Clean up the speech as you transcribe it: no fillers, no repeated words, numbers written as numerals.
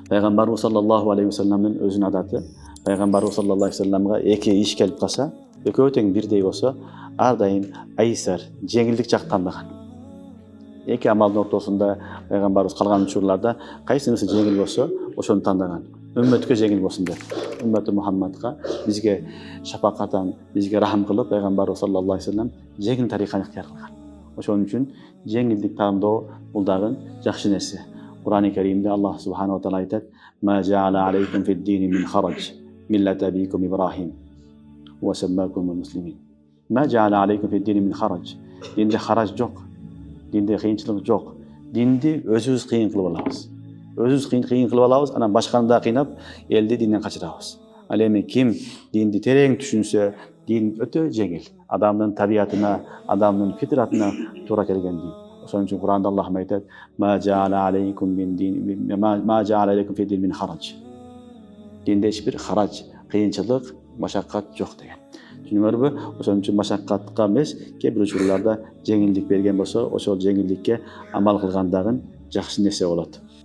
Пайғамбарымыз саллаллаху алейхи вассаламның өзінің адаты, пайғамбарымыз саллаллаху алейхи вассаламға екі иш келіп қалса, екеуі тең бірдей болса, әрдайым айсар, жеңілдік жақ таңдаған. Екі амалдың ортасында пайғамбарымыз қалған учурларда қайсынысы жеңіл болса, ошоны таңдаған. Үмметке жеңіл болсын деп. Үмметі Мұхаммадқа бізге шапақатан, бізге рахым қылып, пайғамбарымыз саллаллаху алейхи вассалам жеңіл тариханы ixtiyar қылған. Ошон үчүн жеңилдик тандоо бул дагы жакшы нерсе. Кур'ан-ы Каримде Аллах субханаху ва таала айтат: "Ма жа'ала алейкум фид-дини мин хараж, миллата абикум Ибрахим ва саммакум муслимин." Ма жа'ала алейкум фид-дини мин хараж. Динде хараж жок. Динде кыйынчылык жок. Динди өзүбүз кыйын кылып алабыз. Өзүбүз кыйын кылып алабыз, анан башканы да кыйнап, элди динден качырабыз. Ал эми ким динди терең түшүнсө, дин өтө жеңил. Адамдын табиятына, адамдын фитратына туура келген дин. Ошон үчүн Кур'анда Аллах айтат: "Ма жа'ала алейкум фид-дини мин хараж." Динде эч бир хараж, кыйынчылык, машаккат жок деген. Түшүнүңөрбү? Ошон үчүн машаккатка эмес, кээ бир учурларда жеңилдик берген болсо, ошол жеңилдикке амал кылгандагы жакшы нерсе болот.